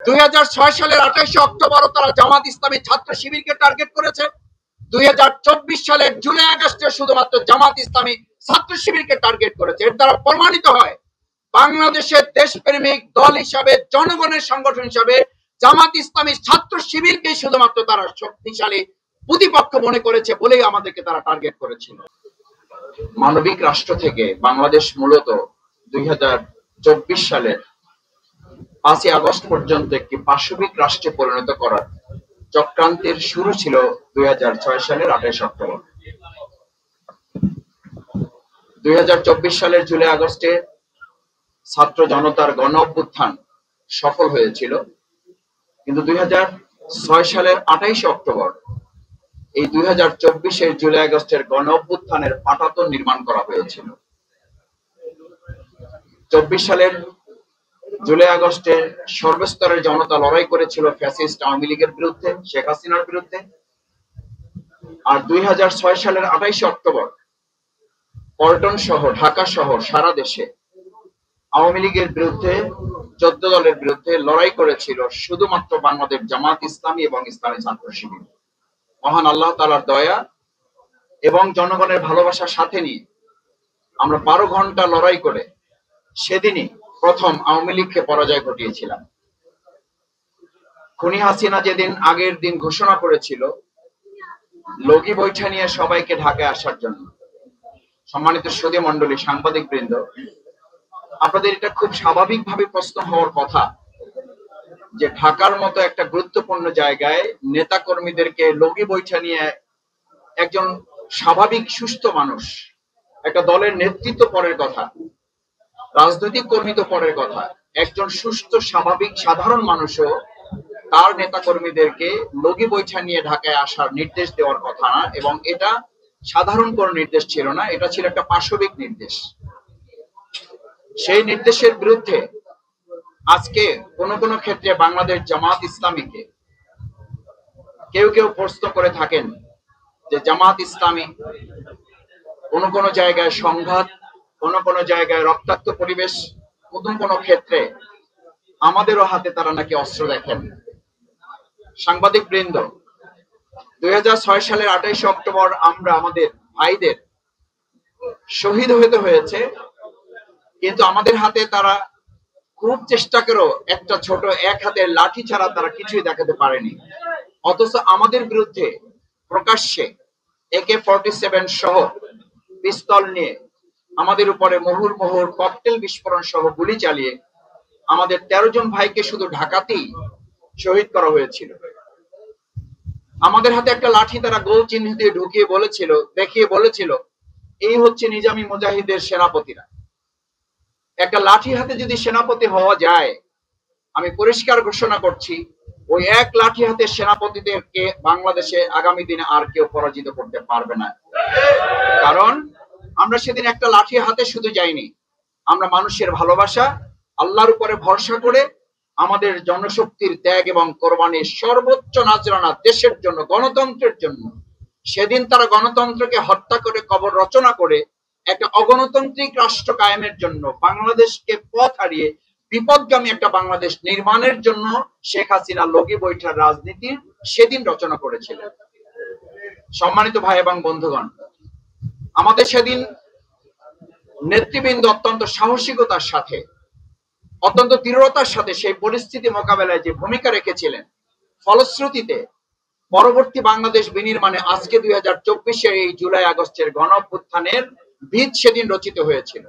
2006 সালের 28 অক্টোবর তারা জামাত ইসলামী ছাত্র শিবিরকে টার্গেট করেছে। 2024 সালের জুলাই আগস্টে শুধুমাত্র জামাত ইসলামী ছাত্র শিবিরকে টার্গেট করেছে। এর দ্বারা প্রমাণিত হয় বাংলাদেশের দেশপ্রেমিক দল হিসাবে, জনগণের সংগঠন হিসাবে জামাত ইসলামী ছাত্র শিবিরকে শুধুমাত্র তারা শক্তিশালী প্রতিপক্ষ মনে করেছে বলেই আমাদেরকে তারা টার্গেট করেছিল। মানবিক রাষ্ট্র থেকে বাংলাদেশ মূলত 2024 সালের 5 আগস্ট পর্যন্ত একটি পাশবিক রাষ্ট্রে পরিণত করার চক্রান্তের শুরু ছিল 2006 সালের 28 অক্টোবর। 2024 সালের জুলাই আগস্টে ছাত্র জনতার গণ অভ্যুত্থান সফল হয়েছিল, কিন্তু 2006 সালের 28 অক্টোবর এই 2024-এর জুলাই আগস্টের গণ অভ্যুত্থানের পাটাতন নির্মাণ করা হয়েছিল। 24 সালের জুলাই আগস্টে সর্বস্তরের জনতা লড়াই করেছিল ফ্যাসিস্ট আওয়ামী লীগের বিরুদ্ধে, শেখ হাসিনার বিরুদ্ধে। আর 2006 সালের 28 অক্টোবর পল্টন সহ ঢাকা সহ সারা দেশে আওয়ামী লীগের বিরুদ্ধে 14 দলের বিরুদ্ধে লড়াই করেছিল শুধুমাত্র বাংলাদেশ জামাত ইসলামী এবং ইসলামী ছাত্র শিবির। মহান আল্লাহ তাআলার দয়া এবং জনগণের ভালোবাসার সাথে নিয়ে আমরা 12 ঘন্টা লড়াই করে সেদিনই প্রথম আওয়ামী লীগকে পরাজয় ঘটিয়েছিলাম। খুনি হাসিনা যেদিন আগের দিন ঘোষণা করেছিল লগি বৈঠা নিয়ে সবাইকে ঢাকায় আসার জন্য, সম্মানিত সুধী মণ্ডলী, সাংবাদিক বৃন্দ, আপনাদের এটা খুব স্বাভাবিকভাবে প্রশ্ন হওয়ার কথা যে ঢাকার মতো একটা গুরুত্বপূর্ণ জায়গায় নেতা কর্মীদেরকে লগি বৈঠা নিয়ে একজন স্বাভাবিক সুস্থ মানুষ, একটা দলের নেতৃত্ব পরের কথা, রাজনৈতিক কর্মী তো পরের কথা, একজন সুস্থ স্বাভাবিক সাধারণ মানুষও তার নেতা কর্মীদেরকে লগি বৈঠা নিয়ে ঢাকায় আসার নির্দেশ দেওয়ার কথা না। এবং এটা সাধারণ কোন নির্দেশ ছিল না, এটা ছিল একটা পাশবিক নির্দেশ। সেই নির্দেশের বিরুদ্ধে আজকে কোন কোন ক্ষেত্রে বাংলাদেশ জামাত ইসলামীকে কেউ কেউ প্রশ্ন করে থাকেন যে জামাত ইসলামী কোন কোন জায়গায় সংঘাত, কোন কোন জায়গায় রক্তাক্ত পরিবেশ, কোন কোন ক্ষেত্রে আমাদেরও হাতে তারা নাকি অস্ত্র দেখেন। সাংবাদিক বৃন্দ, 2006 সালের 28 অক্টোবর আমরা আমাদের ভাইদের শহীদ হতে হয়েছে, কিন্তু আমাদের হাতে তারা খুব চেষ্টা করেও একটা ছোট এক হাতের লাঠি ছাড়া তারা কিছুই দেখাতে পারেনি। অথচ আমাদের বিরুদ্ধে প্রকাশ্যে AK-47 সহ পিস্তল নিয়ে আমাদের উপরে মুহুর্মুহুর ককটেল বিস্ফোরণ সহ গুলি চালিয়ে আমাদের 13 জন ভাইকে শুধু ঢাকাতেই শহীদ করা হয়েছিল। আমাদের হাতে একটা লাঠি তারা গোল চিহ্ন দিয়ে দেখিয়ে বলেছিল এই হচ্ছে নিজামী মুজাহিদের সেনাপতিরা। একটা লাঠি হাতে যদি সেনাপতি হওয়া যায়, আমি পরিষ্কার ঘোষণা করছি ওই এক লাঠি হাতে সেনাপতিদেরকে বাংলাদেশে আগামী দিনে আর কেউ পরাজিত করতে পারবে না। কারণ আমরা সেদিন একটা লাঠি হাতে শুধু যাইনি, আমরা মানুষের ভালোবাসা, আল্লাহর উপরে ভরসা করে আমাদের জনশক্তির ত্যাগ এবং কোরবানির সর্বোচ্চ নাজরানা দেশের জন্য, গণতন্ত্রের জন্য। সেদিন তারা গণতন্ত্রকে হত্যা করে কবর রচনা করে একটা অগণতান্ত্রিক রাষ্ট্র কায়েমের জন্য, বাংলাদেশকে পথ হারিয়ে বিপদগামী একটা বাংলাদেশ নির্মাণের জন্য শেখ হাসিনা লগি বৈঠার রাজনীতি সেদিন রচনা করেছিলেন। সম্মানিত ভাই এবং বন্ধুগণ, আমাদের সেদিন নেতৃবৃন্দ অত্যন্ত সাহসিকতার সাথে, অত্যন্ত দৃঢ়তার সাথে সেই পরিস্থিতি মোকাবেলায় যে ভূমিকা রেখেছিলেন, ফলশ্রুতিতে পরবর্তী বাংলাদেশ বিনির্মাণে আজকে 2024-এর এই জুলাই আগস্টের গণ অভ্যুত্থানের বীজ সেদিন রচিত হয়েছিল।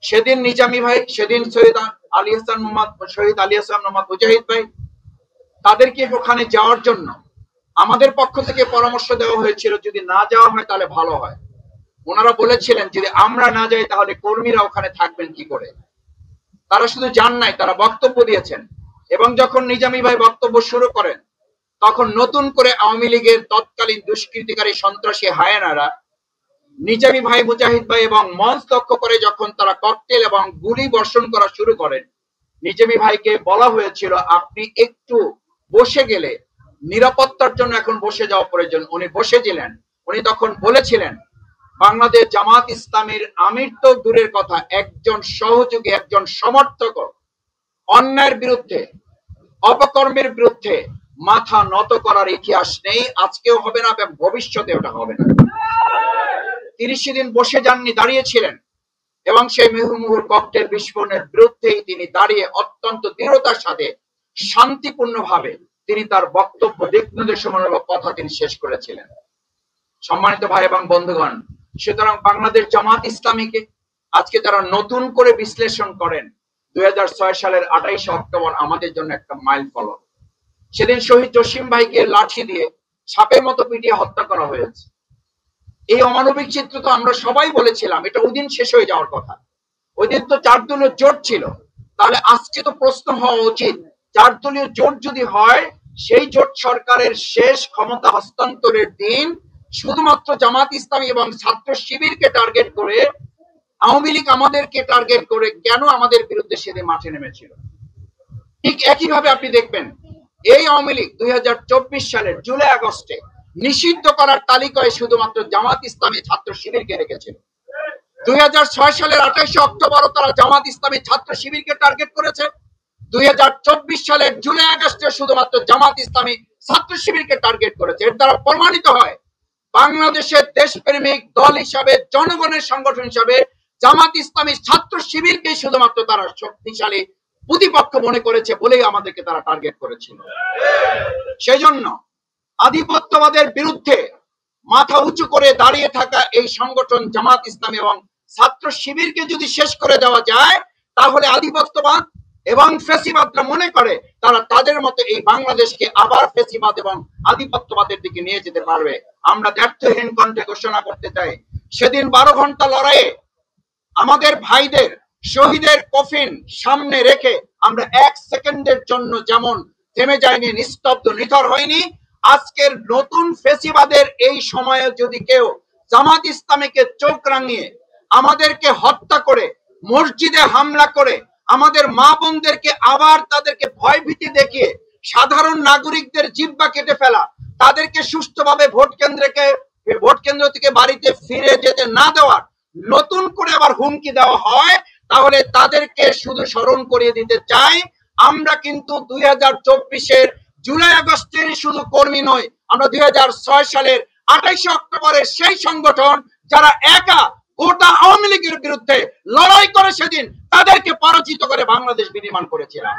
সেদিন নিজামী ভাই, সেদিন শহীদ আলী হাসান মোহাম্মদ মুজাহিদ ভাই, তাদেরকে ওখানে যাওয়ার জন্য আমাদের পক্ষ থেকে পরামর্শ দেওয়া হয়েছিল যদি না যাওয়া হয় তাহলে ভালো হয়। ওনারা বলেছিলেন যদি আমরা না যাই তাহলে কর্মীরা ওখানে থাকবেন কি করে। তারা শুধু যান নাই, তারা বক্তব্য দিয়েছেন। এবং যখন নিজামী ভাই বক্তব্য শুরু করেন তখন নতুন করে আওয়ামী লীগের তৎকালীন দুষ্কৃতিকারী সন্ত্রাসী হায়েনারা নিজামী ভাই, মুজাহিদ ভাই এবং মঞ্চ লক্ষ্য করে যখন তারা ককটেল এবং গুলি বর্ষণ করা শুরু করেন, নিজামী ভাইকে বলা হয়েছিল আপনি একটু বসে গেলে, নিরাপত্তার জন্য এখন বসে যাওয়া প্রয়োজন। উনি বসেছিলেন। উনি তখন বলেছিলেন বাংলাদেশ জামাত ইসলামীর আমির তো দূরের কথা, একজন সহযোগী, একজন সমর্থক অন্যায়ের বিরুদ্ধে অপকর্মের বিরুদ্ধে মাথা নত করার ইতিহাস নেই, আজকেও হবে না এবং ভবিষ্যতে ওটা হবে না। 30 দিন বসে যাননি, দাঁড়িয়েছিলেন এবং সেই মুহুর্মুহুর ককটেল বিস্ফোরণের বিরুদ্ধেই তিনি দাঁড়িয়ে অত্যন্ত দৃঢ়তার সাথে শান্তিপূর্ণভাবে তিনি তার বক্তব্য দিক নির্দেশনামূলক কথা তিনি শেষ করেছিলেন। সম্মানিত ভাই এবং বন্ধুগণ, সুতরাং বাংলাদেশ জামাত ইসলামীকে আজকে যারা নতুন করে বিশ্লেষণ করেন, 2006 সালের 28 অক্টোবর আমাদের জন্য একটা মাইল ফলক। সেদিন শহীদ জসিম ভাইকে লাঠি দিয়ে সাপের মতো পিটিয়ে হত্যা করা হয়েছে। এই অমানবিক চিত্র তো আমরা সবাই বলেছিলাম এটা ওই দিন শেষ হয়ে যাওয়ার কথা। ওই দিন তো 4 দলীয় জোট ছিল, তাহলে আজকে তো প্রশ্ন হওয়া উচিত 4 দলীয় জোট যদি হয়, সেই জোট সরকারের শেষ ক্ষমতা হস্তান্তরের দিন শুধুমাত্র জামাত ইসলামী এবং ছাত্র শিবিরকে টার্গেট করে, আওয়ামী লীগ আমাদেরকে টার্গেট করে কেন আমাদের বিরুদ্ধে সেদিন মাঠে নেমেছিল? ঠিক একইভাবে আপনি দেখবেন এই আওয়ামী লীগ 2024 সালের জুলাই আগস্টে নিষিদ্ধ করার তালিকায় শুধুমাত্র জামাত ইসলামী ছাত্র শিবিরকে রেখেছিল। 2006 সালের 28 অক্টোবরও তারা জামাত ইসলামী ছাত্র শিবিরকে টার্গেট করেছে। 2024 সালের জুলাই আগস্টে শুধুমাত্র জামাত ইসলামী ছাত্র শিবিরকে টার্গেট করেছে। এর দ্বারা প্রমাণিত হয় বাংলাদেশের দেশপ্রেমিক দল হিসাবে, জনগণের সংগঠন হিসাবে জামাত ইসলামী ছাত্র শিবিরকে শুধুমাত্র তারা শক্তিশালী প্রতিপক্ষ মনে করেছে বলেই আমাদেরকে তারা টার্গেট করেছিল। সেই জন্য আধিপত্যবাদের বিরুদ্ধে মাথা উঁচু করে দাঁড়িয়ে থাকা এই সংগঠন জামাত ইসলামী এবং ছাত্র শিবিরকে যদি শেষ করে দেওয়া যায়, তাহলে আধিপত্যবাদ এবং ফ্যাসিবাদরা মনে করে তারা তাদের মতো এই বাংলাদেশকে আবার ফ্যাসিবাদ এবং আধিপত্যবাদের দিকে নিয়ে যেতে পারবে। আমরা ব্যর্থহীন কণ্ঠে ঘোষণা করতে চাই, সেদিন 12 ঘন্টা লড়াইয়ে আমাদের ভাইদের শহীদের কফিন সামনে রেখে আমরা 1 সেকেন্ডের জন্য যেমন থেমে যায়নি, নিস্তব্ধ নিথর হয়নি, আজকের নতুন ফ্যাসিবাদের এই সময়ে যদি কেউ জামাত ইসলামীকে চোখ রাঙিয়ে আমাদেরকে হত্যা করে, মসজিদে হামলা করে, আমাদের মা বোনদেরকে আবার তাদেরকে ভয়ভীতি দেখিয়ে সাধারণ নাগরিকদের জিহ্বা কেটে ফেলা, তাদেরকে সুষ্ঠুভাবে ভোট কেন্দ্র থেকে বাড়িতে ফিরে যেতে না দেওয়ার নতুন করে আবার হুমকি দেওয়া হয়, তাহলে তাদেরকে শুধু স্মরণ করিয়ে দিতে চাই, আমরা কিন্তু 2024-এর জুলাই আগস্টের শুধু কর্মী নয়, আমরা 2006 সালের 28 অক্টোবরের সেই সংগঠন যারা একা গোটা আওয়ামী লীগের বিরুদ্ধে লড়াই করে সেদিন তাদেরকে পরাজিত করে বাংলাদেশ বিনির্মাণ করেছিলাম।